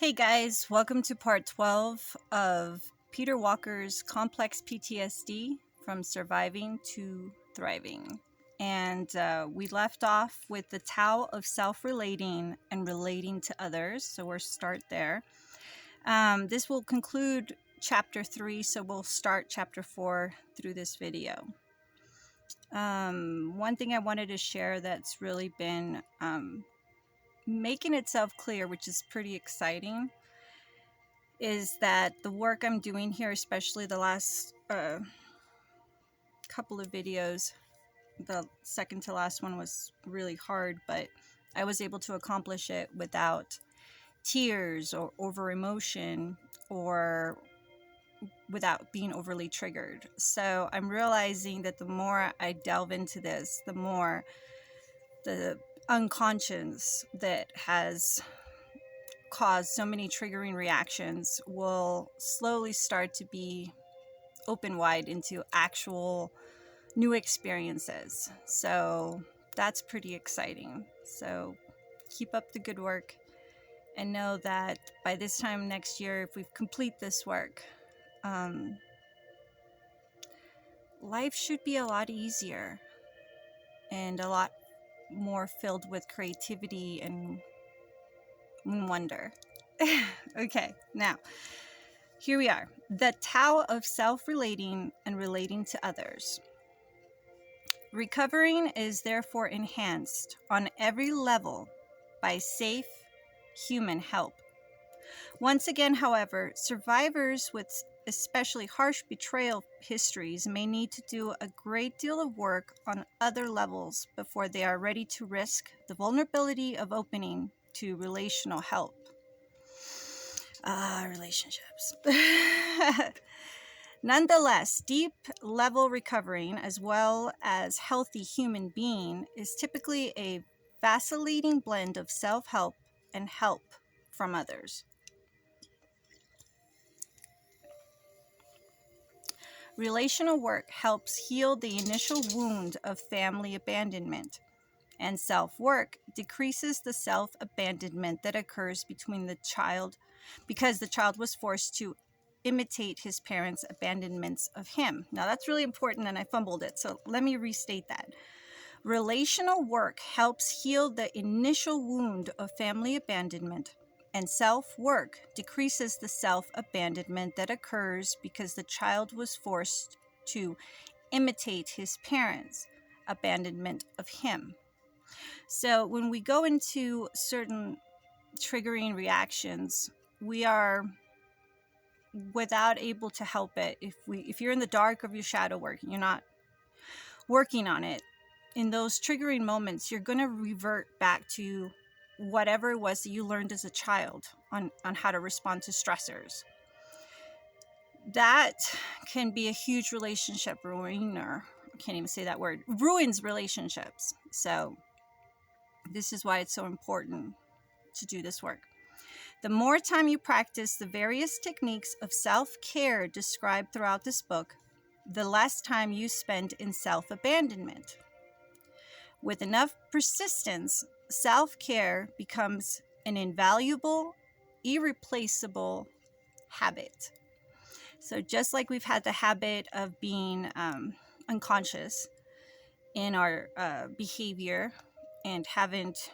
Hey guys, welcome to part 12 of Peter Walker's Complex PTSD from Surviving to Thriving. And we left off with the Tao of self-relating and relating to others. So we'll start there. This will conclude chapter 3, so we'll start chapter 4 through this video. One thing I wanted to share that's really been making itself clear, which is pretty exciting, is that the work I'm doing here, especially the last couple of videos, the second to last one was really hard, but I was able to accomplish it without tears or over emotion or without being overly triggered. So I'm realizing that the more I delve into this, the more the unconscious that has caused so many triggering reactions will slowly start to be open wide into actual new experiences. So that's pretty exciting. So keep up the good work and know that by this time next year, if we complete this work, life should be a lot easier and a lot more filled with creativity and wonder. Okay, now here we are. The Tao of self-relating and relating to others. Recovering is therefore enhanced on every level by safe human help. Once again, however, survivors with especially harsh betrayal histories may need to do a great deal of work on other levels before they are ready to risk the vulnerability of opening to relational help. Relationships. Nonetheless, deep level recovering as well as healthy human being is typically a vacillating blend of self-help and help from others. Relational work helps heal the initial wound of family abandonment, and self-work decreases the self-abandonment that occurs between the child because the child was forced to imitate his parents' abandonments of him. Now that's really important and I fumbled it, so let me restate that. Relational work helps heal the initial wound of family abandonment, and self-work decreases the self-abandonment that occurs because the child was forced to imitate his parents' abandonment of him. So when we go into certain triggering reactions, we are without able to help it. If you're in the dark of your shadow work and you're not working on it, in those triggering moments, you're going to revert back to whatever it was that you learned as a child on how to respond to stressors. That can be a huge relationship ruiner. I can't even say that word. Ruins relationships. So this is why it's so important to do this work. The more time you practice the various techniques of self-care described throughout this book, the less time you spend in self-abandonment. With enough persistence, self-care becomes an invaluable, irreplaceable habit. So just like we've had the habit of being unconscious in our behavior and haven't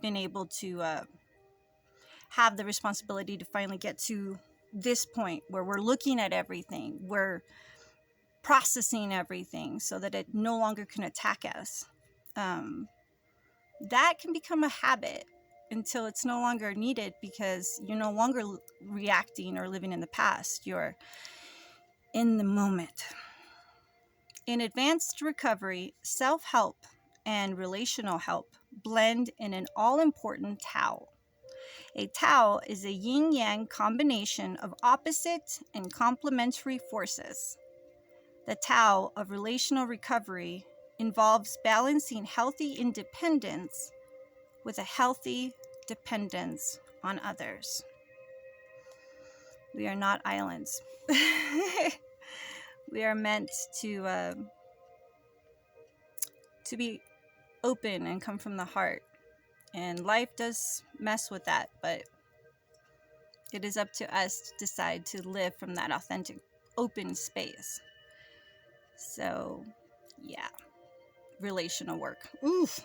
been able to have the responsibility to finally get to this point where we're looking at everything, we're processing everything so that it no longer can attack us. That can become a habit until it's no longer needed because you're no longer reacting or living in the past. You're in the moment. In advanced recovery, self-help and relational help blend in an all-important Tao. A Tao is a yin-yang combination of opposite and complementary forces. The Tao of relational recovery involves balancing healthy independence with a healthy dependence on others. We are not islands. We are meant to be open and come from the heart. And life does mess with that, but It is up to us to decide to live from that authentic, open space. So, yeah, relational work. Oof.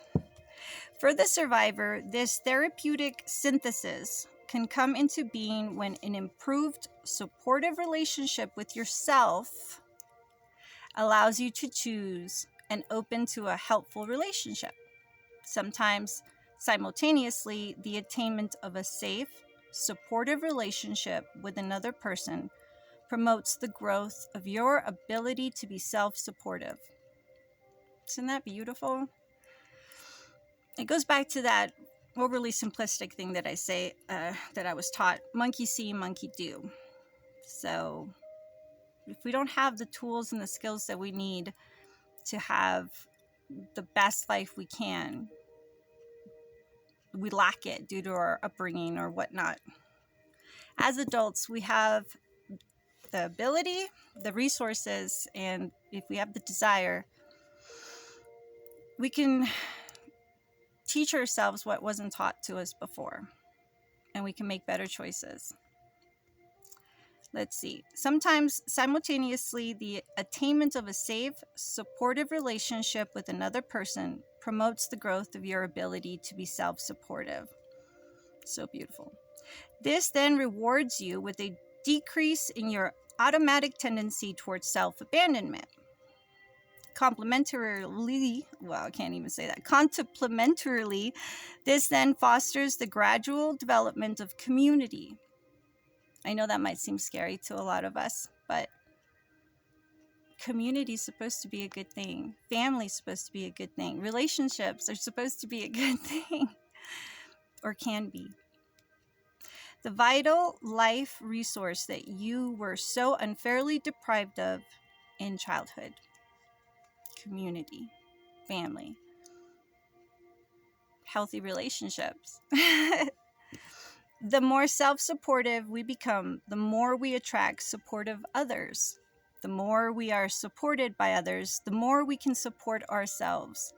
For the survivor, this therapeutic synthesis can come into being when an improved, supportive relationship with yourself allows you to choose and open to a helpful relationship. Sometimes, simultaneously, the attainment of a safe, supportive relationship with another person promotes the growth of your ability to be self-supportive. Isn't that beautiful? It goes back to that overly simplistic thing that I say, that I was taught, monkey see, monkey do. So if we don't have the tools and the skills that we need to have the best life we can, we lack it due to our upbringing or whatnot. As adults, we have the ability, the resources, and if we have the desire, we can teach ourselves what wasn't taught to us before, and we can make better choices. Let's see. Sometimes, simultaneously, the attainment of a safe, supportive relationship with another person promotes the growth of your ability to be self-supportive. So beautiful. This then rewards you with a decrease in your automatic tendency towards self-abandonment. Complementarily, this then fosters the gradual development of community. I know that might seem scary to a lot of us, but community is supposed to be a good thing. Family is supposed to be a good thing. Relationships are supposed to be a good thing, or can be. The vital life resource that you were so unfairly deprived of in childhood. Community, family, healthy relationships. The more self-supportive we become, the more we attract supportive others. The more we are supported by others, the more we can support ourselves.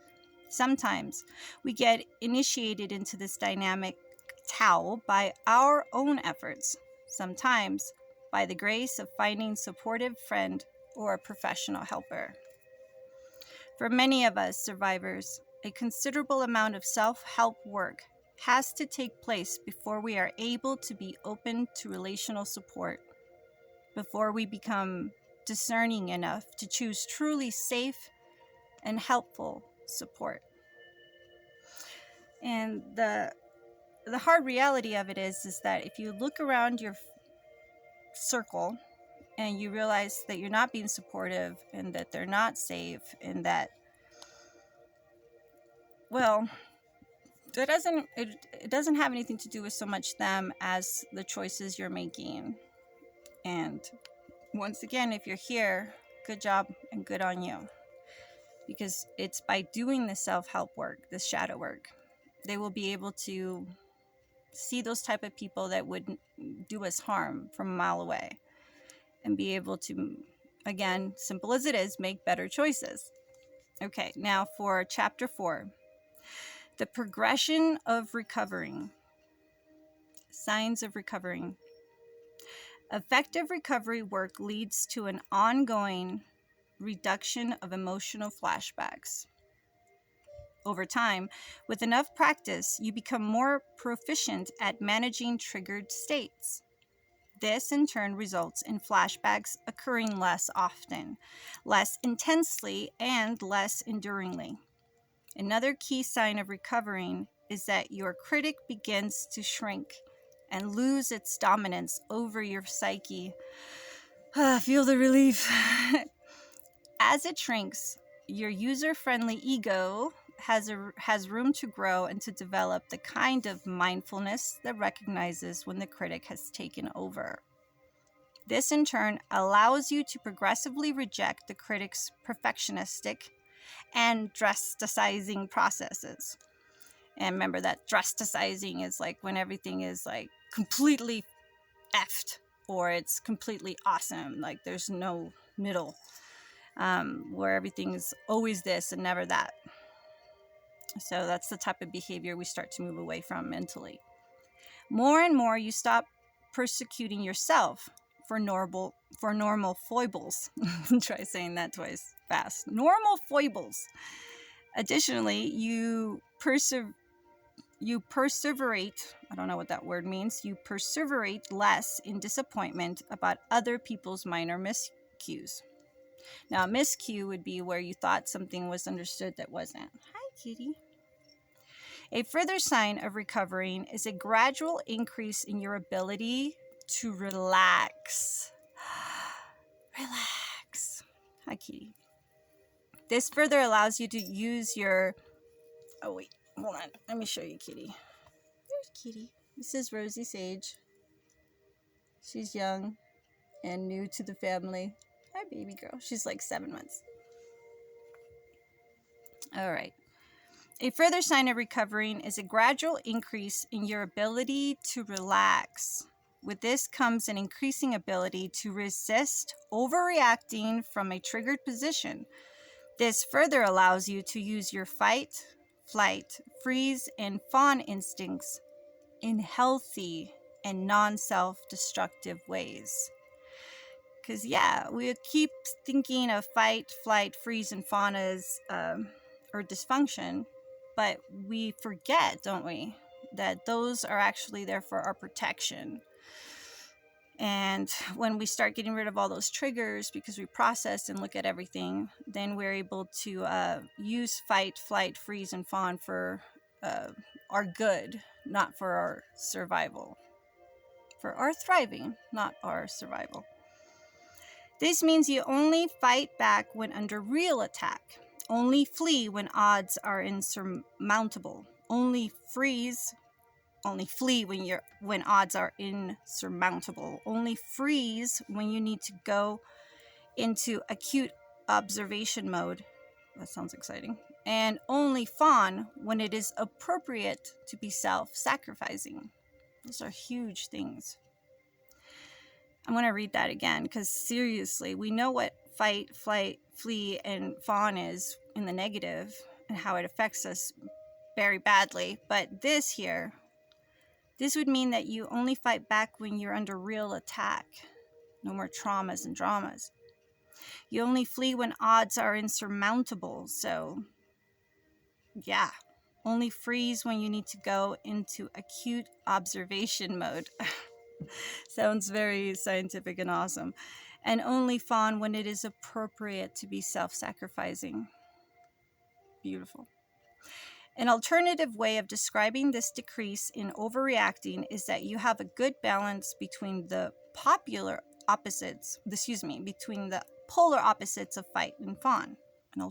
Sometimes we get initiated into this dynamic Tao by our own efforts. Sometimes by the grace of finding a supportive friend or a professional helper. For many of us survivors, a considerable amount of self-help work has to take place before we are able to be open to relational support, before we become discerning enough to choose truly safe and helpful support. And the hard reality of it is that if you look around your circle and you realize that you're not being supportive and that they're not safe and that, well, it doesn't have anything to do with so much them as the choices you're making. And once again, if you're here, good job and good on you. Because it's by doing the self-help work, the shadow work, they will be able to see those type of people that would do us harm from a mile away and be able to, again, simple as it is, make better choices. Okay, now for chapter 4. The progression of recovering. Signs of recovering. Effective recovery work leads to an ongoing reduction of emotional flashbacks. Over time, with enough practice, you become more proficient at managing triggered states. This, in turn, results in flashbacks occurring less often, less intensely, and less enduringly. Another key sign of recovering is that your critic begins to shrink and lose its dominance over your psyche. Feel the relief. As it shrinks, your user-friendly ego has room to grow and to develop the kind of mindfulness that recognizes when the critic has taken over. This, in turn, allows you to progressively reject the critic's perfectionistic and drasticizing processes. And remember that drasticizing is like when everything is like completely effed or it's completely awesome. Like there's no middle, where everything is always this and never that. So that's the type of behavior we start to move away from mentally. More and more, you stop persecuting yourself for normal foibles. Try saying that twice fast. Normal foibles. Additionally, you perseverate. I don't know what that word means. You perseverate less in disappointment about other people's minor miscues. Now, a miscue would be where you thought something was understood that wasn't. Hi, kitty. A further sign of recovering is a gradual increase in your ability to relax. Relax. Hi, kitty. This further allows you to use your... Oh, wait. Hold on. Let me show you kitty. There's kitty. This is Rosie Sage. She's young and new to the family. Hi, baby girl. She's like 7 months. All right. A further sign of recovering is a gradual increase in your ability to relax. With this comes an increasing ability to resist overreacting from a triggered position. This further allows you to use your fight, flight, freeze, and fawn instincts in healthy and non-self-destructive ways. Because, yeah, we keep thinking of fight, flight, freeze, and fawn as or dysfunction, but we forget, don't we, that those are actually there for our protection. And when we start getting rid of all those triggers because we process and look at everything, then we're able to use fight, flight, freeze, and fawn for our good, not for our survival. For our thriving, not our survival. This means you only fight back when under real attack. Only flee when odds are insurmountable. Only flee when odds are insurmountable. Only freeze when you need to go into acute observation mode. That sounds exciting. And only fawn when it is appropriate to be self-sacrificing. Those are huge things. I'm going to read that again because seriously, we know what fight, flight, flee, and fawn is in the negative and how it affects us very badly. But this would mean that you only fight back when you're under real attack. No more traumas and dramas. You only flee when odds are insurmountable. So, yeah, only freeze when you need to go into acute observation mode. Sounds very scientific and awesome. And only fawn when it is appropriate to be self-sacrificing. Beautiful. An alternative way of describing this decrease in overreacting is that you have a good balance between the polar opposites of fight and fawn. An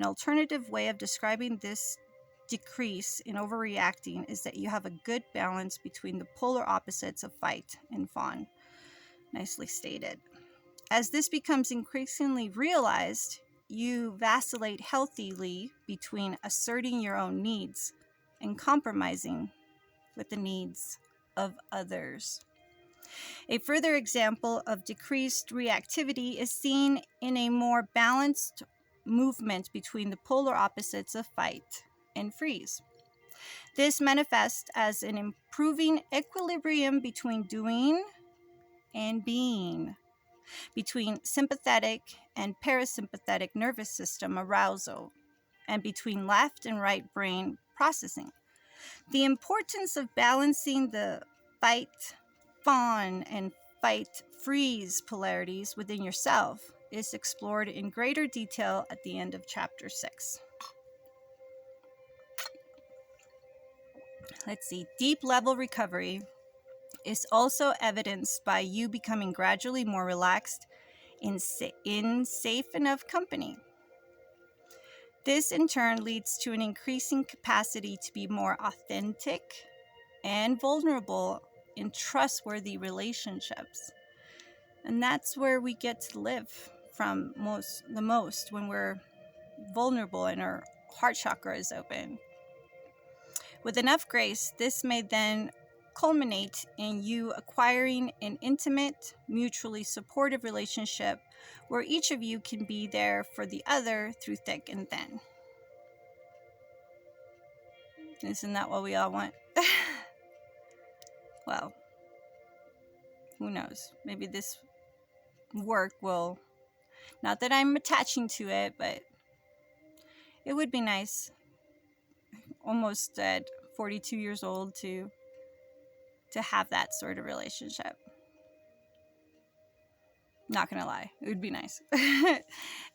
alternative way of describing this decrease in overreacting is that you have a good balance between the polar opposites of fight and fawn. Nicely stated. As this becomes increasingly realized, you vacillate healthily between asserting your own needs and compromising with the needs of others. A further example of decreased reactivity is seen in a more balanced movement between the polar opposites of fight and freeze. This manifests as an improving equilibrium between doing and being, between sympathetic and parasympathetic nervous system arousal, and between left and right brain processing. The importance of balancing the fight, fawn, and fight, freeze polarities within yourself is explored in greater detail at the end of Chapter 6. Let's see. Deep level recovery is also evidenced by you becoming gradually more relaxed in safe enough company. This in turn leads to an increasing capacity to be more authentic and vulnerable in trustworthy relationships. And that's where we get to live from the most when we're vulnerable and our heart chakra is open. With enough grace, this may then culminate in you acquiring an intimate, mutually supportive relationship where each of you can be there for the other through thick and thin. Isn't that what we all want? Well, Who knows? Maybe this work will, not that I'm attaching to it, but it would be nice, almost at 42 years old, to have that sort of relationship. Not gonna lie, it would be nice.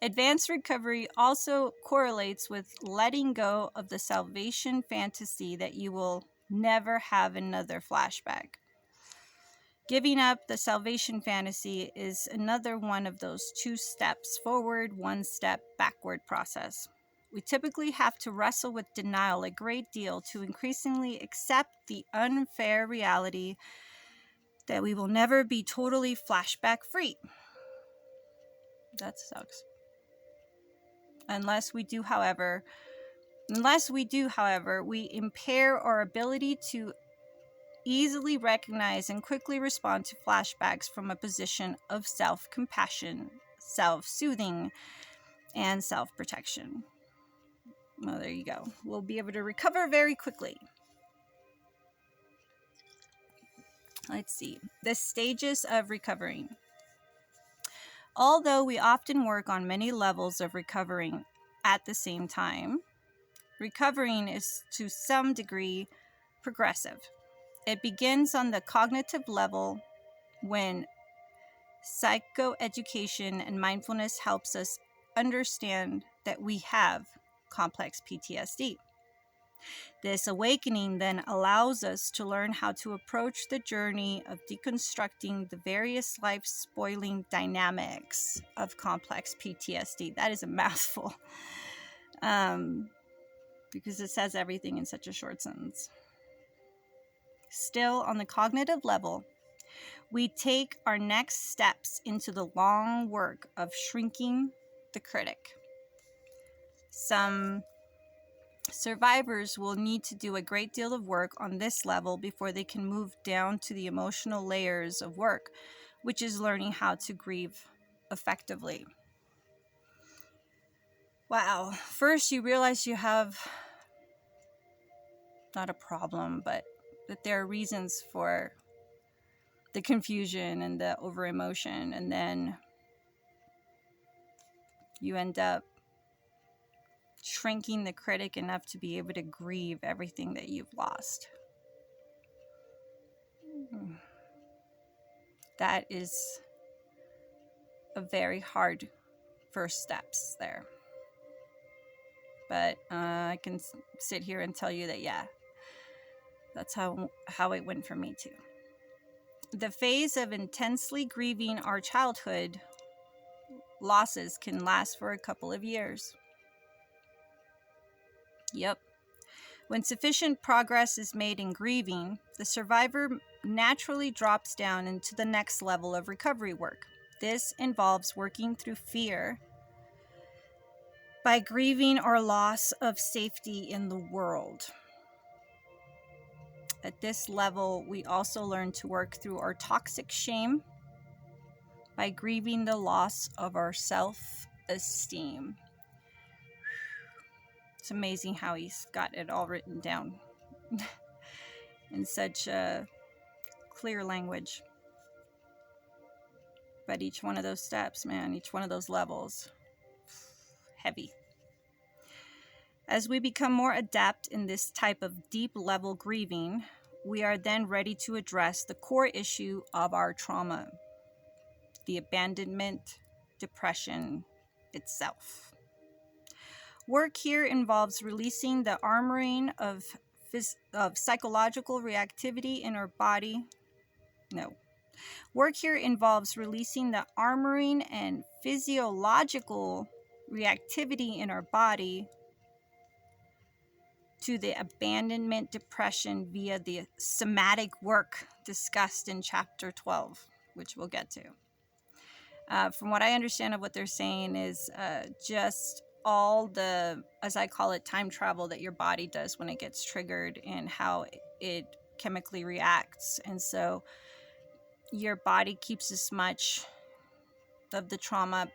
Advanced recovery also correlates with letting go of the salvation fantasy that you will never have another flashback. Giving up the salvation fantasy is another one of those 2 steps forward, 1 step backward process. We typically have to wrestle with denial a great deal to increasingly accept the unfair reality that we will never be totally flashback free. That sucks. Unless we do, however, we impair our ability to easily recognize and quickly respond to flashbacks from a position of self-compassion, self-soothing, and self-protection. Well, there you go. We'll be able to recover very quickly. Let's see. The stages of recovering. Although we often work on many levels of recovering at the same time, recovering is to some degree progressive. It begins on the cognitive level when psychoeducation and mindfulness helps us understand that we have complex PTSD. This awakening then allows us to learn how to approach the journey of deconstructing the various life-spoiling dynamics of complex PTSD. That is a mouthful, because it says everything in such a short sentence. Still, on the cognitive level, we take our next steps into the long work of shrinking the critic. Some survivors will need to do a great deal of work on this level before they can move down to the emotional layers of work, which is learning how to grieve effectively. Wow. First, you realize you have not a problem, but that there are reasons for the confusion and the over emotion, and then you end up shrinking the critic enough to be able to grieve everything that you've lost. That is a very hard first steps there. But I can sit here and tell you that, yeah, that's how it went for me too. The phase of intensely grieving our childhood losses can last for a couple of years. Yep. When sufficient progress is made in grieving, the survivor naturally drops down into the next level of recovery work. This involves working through fear by grieving our loss of safety in the world. At this level, we also learn to work through our toxic shame by grieving the loss of our self-esteem. It's amazing how he's got it all written down in such clear language. But each one of those steps, man, each one of those levels, heavy. As we become more adept in this type of deep level grieving, we are then ready to address the core issue of our trauma, the abandonment depression itself. Work here involves releasing the armoring of psychological reactivity in our body. Work here involves releasing the armoring and physiological reactivity in our body to the abandonment depression via the somatic work discussed in chapter 12, which we'll get to. From what I understand of what they're saying is just all the, as I call it, time travel that your body does when it gets triggered and how it chemically reacts. And so your body keeps as much of the trauma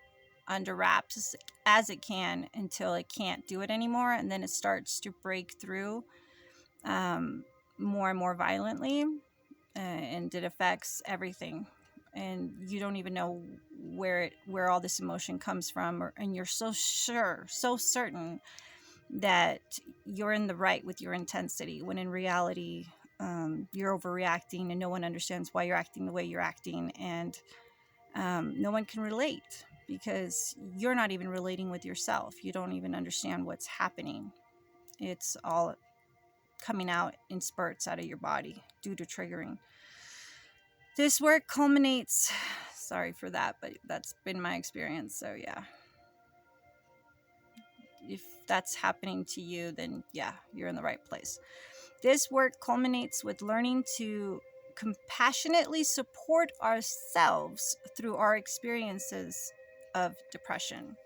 under wraps as it can until it can't do it anymore, and then it starts to break through more and more violently, and it affects everything and you don't even know where all this emotion comes from, and you're so certain that you're in the right with your intensity, when in reality you're overreacting and no one understands why you're acting the way you're acting, and no one can relate because you're not even relating with yourself. You don't even understand what's happening. It's all coming out in spurts out of your body due to triggering. This work culminates, sorry for that, but that's been my experience. So yeah, if that's happening to you, then yeah, you're in the right place. This work culminates with learning to compassionately support ourselves through our experiences of depression.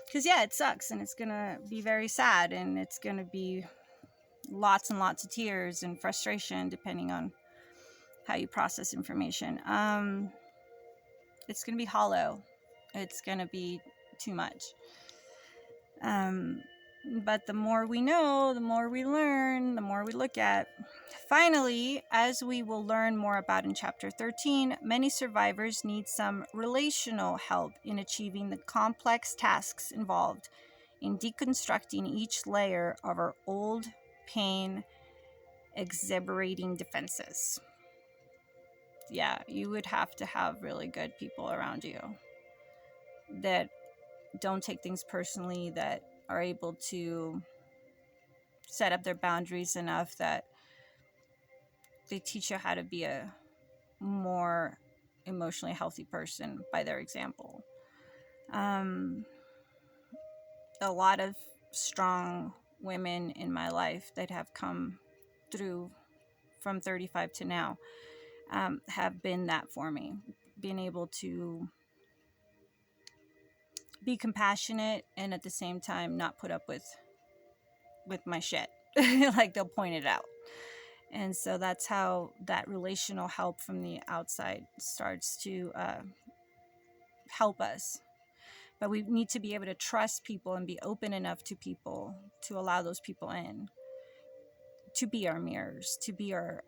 Because yeah, it sucks, and it's gonna be very sad, and it's gonna be lots and lots of tears and frustration depending on how you process information. It's gonna be hollow. It's gonna be too much. But the more we know, the more we learn, the more we look at. Finally, as we will learn more about in Chapter 13, many survivors need some relational help in achieving the complex tasks involved in deconstructing each layer of our old pain exacerbating defenses. Yeah, you would have to have really good people around you that don't take things personally, that are able to set up their boundaries enough that they teach you how to be a more emotionally healthy person by their example. A lot of strong women in my life that have come through from 35 to now have been that for me, being able to be compassionate and at the same time not put up with my shit. Like, they'll point it out. And so that's how that relational help from the outside starts to help us. But we need to be able to trust people and be open enough to people to allow those people in, to be our mirrors, to be our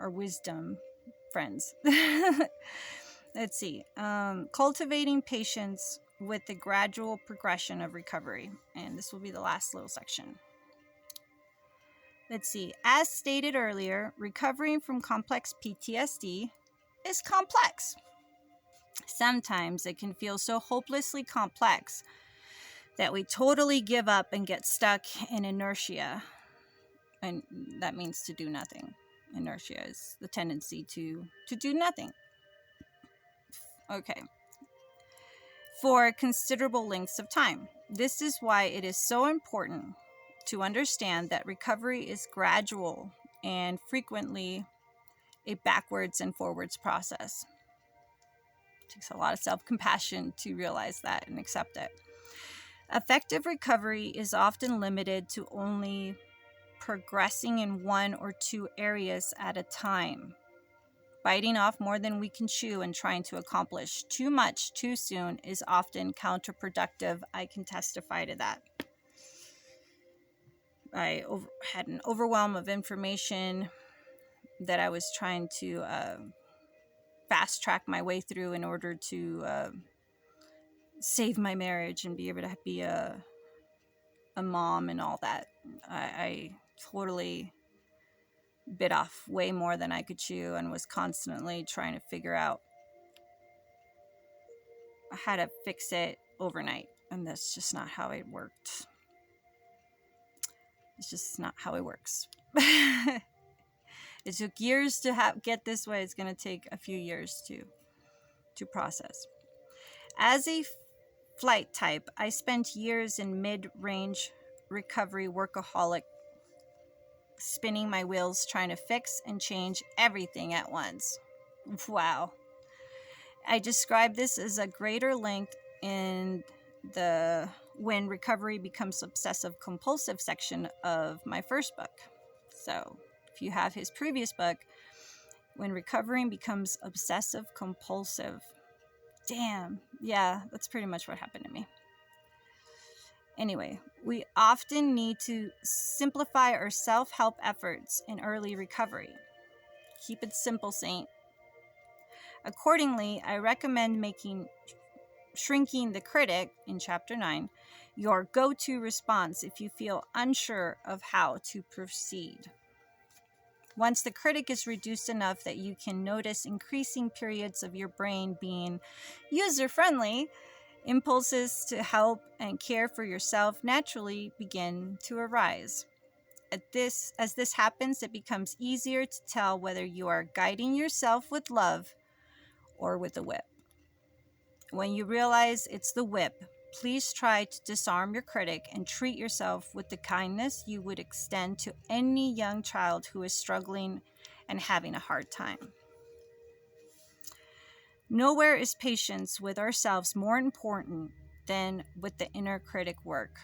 wisdom friends. Let's see. Cultivating patience with the gradual progression of recovery. And this will be the last little section. Let's see. As stated earlier, recovering from complex PTSD is complex. Sometimes it can feel so hopelessly complex that we totally give up and get stuck in inertia. And that means to do nothing. Inertia is the tendency to do nothing. Okay. For considerable lengths of time. This is why it is so important to understand that recovery is gradual and frequently a backwards and forwards process. It takes a lot of self-compassion to realize that and accept it. Effective recovery is often limited to only progressing in one or two areas at a time. Biting off more than we can chew and trying to accomplish too much too soon is often counterproductive. I can testify to that. I had an overwhelm of information that I was trying to fast track my way through in order to save my marriage and be able to be a mom and all that. I totally bit off way more than I could chew and was constantly trying to figure out how to fix it overnight. And that's just not how it worked. It's just not how it works. It took years to get this way. It's going to take a few years to process. As a flight type, I spent years in mid-range recovery workaholic, spinning my wheels trying to fix and change everything at once. Wow. I describe this as a greater length in the when recovery becomes obsessive compulsive section of my first book. So if you have his previous book, when recovering becomes obsessive compulsive. Damn. Yeah, that's pretty much what happened to me. Anyway, we often need to simplify our self-help efforts in early recovery. Keep it simple, Saint. Accordingly, I recommend making shrinking the critic in Chapter 9 your go-to response if you feel unsure of how to proceed. Once the critic is reduced enough that you can notice increasing periods of your brain being user-friendly, impulses to help and care for yourself naturally begin to arise. As this happens, it becomes easier to tell whether you are guiding yourself with love or with a whip. When you realize it's the whip, please try to disarm your critic and treat yourself with the kindness you would extend to any young child who is struggling and having a hard time. Nowhere is patience with ourselves more important than with the inner critic work.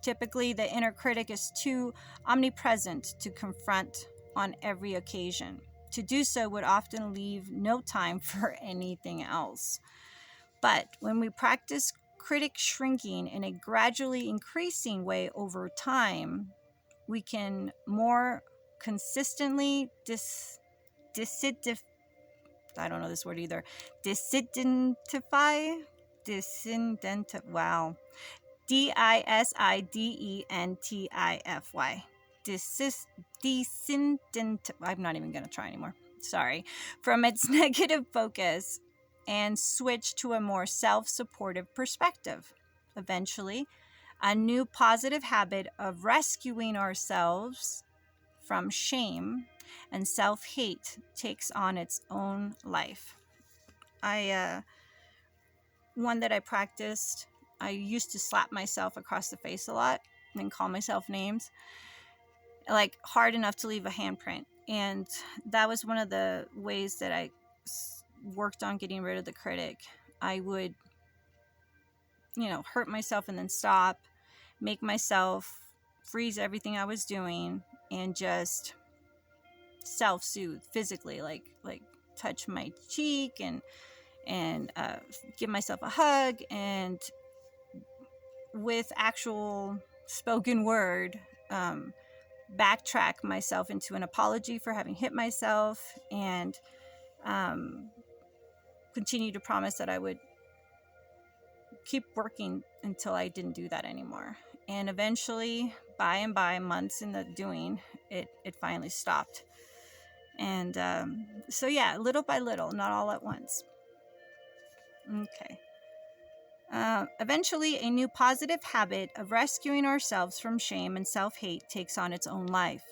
Typically, the inner critic is too omnipresent to confront on every occasion. To do so would often leave no time for anything else. But when we practice critic shrinking in a gradually increasing way over time, we can more consistently I don't know this word either. Disidentify. Wow. Disidentify. I'm not even going to try anymore. Sorry. From its negative focus and switch to a more self-supportive perspective. Eventually, a new positive habit of rescuing ourselves from shame and self-hate takes on its own life. One that I practiced, I used to slap myself across the face a lot and call myself names, like hard enough to leave a handprint. And that was one of the ways that I worked on getting rid of the critic. I would, hurt myself and then stop, make myself freeze everything I was doing, and just self-soothe physically, like touch my cheek and give myself a hug, and with actual spoken word, backtrack myself into an apology for having hit myself, and continue to promise that I would keep working until I didn't do that anymore. And eventually, by months in the doing, it finally stopped. And so yeah, little by little, not all at once. Okay. Eventually, a new positive habit of rescuing ourselves from shame and self-hate takes on its own life.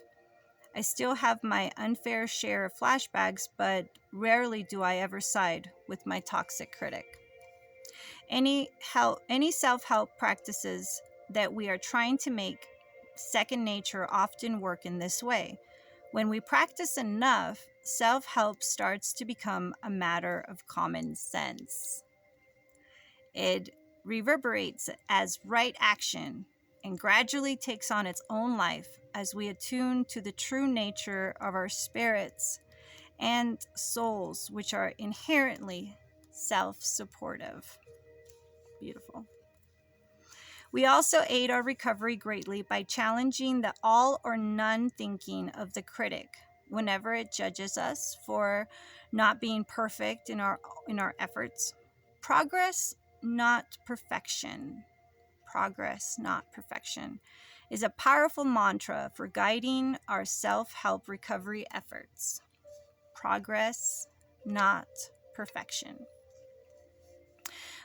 I still have my unfair share of flashbacks, but rarely do I ever side with my toxic critic. Any self-help practices that we are trying to make second nature often work in this way. When we practice enough, self-help starts to become a matter of common sense. It reverberates as right action and gradually takes on its own life as we attune to the true nature of our spirits and souls, which are inherently self-supportive. Beautiful. We also aid our recovery greatly by challenging the all or none thinking of the critic whenever it judges us for not being perfect in our efforts. Progress, not perfection. Progress, not perfection, is a powerful mantra for guiding our self-help recovery efforts. Progress, not perfection.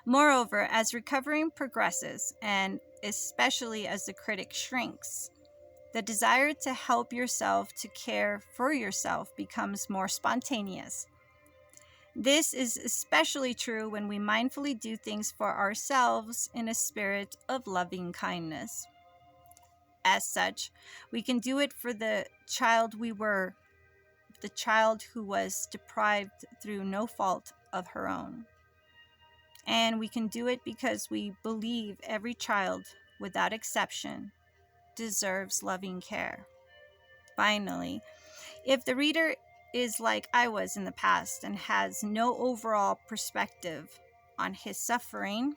Moreover, as recovering progresses, and especially as the critic shrinks, the desire to help yourself, to care for yourself, becomes more spontaneous. This is especially true when we mindfully do things for ourselves in a spirit of loving kindness. As such, we can do it for the child we were, the child who was deprived through no fault of her own. And we can do it because we believe every child, without exception, deserves loving care. Finally, if the reader is like I was in the past and has no overall perspective on his suffering,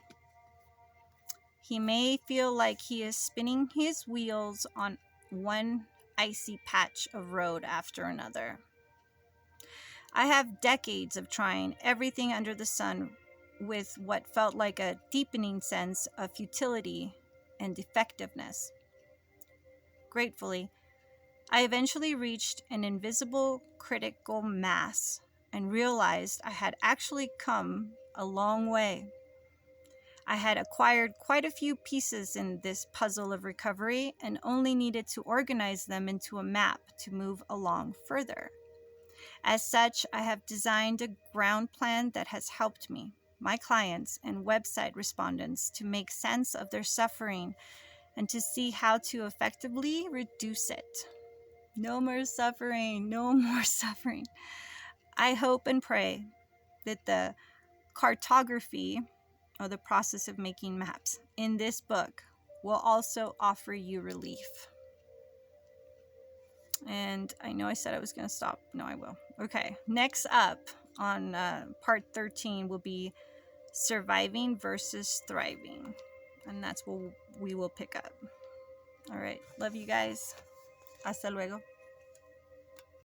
he may feel like he is spinning his wheels on one icy patch of road after another. I have decades of trying everything under the sun with what felt like a deepening sense of futility and effectiveness. Gratefully, I eventually reached an invisible critical mass and realized I had actually come a long way. I had acquired quite a few pieces in this puzzle of recovery and only needed to organize them into a map to move along further. As such, I have designed a ground plan that has helped me, my clients, and website respondents to make sense of their suffering and to see how to effectively reduce it. No more suffering, no more suffering. I hope and pray that the cartography, or the process of making maps, in this book will also offer you relief. And I know I said I was going to stop. No, I will. Okay, next up on part 13 will be surviving versus thriving. And that's what we will pick up. All right, love you guys. Hasta luego.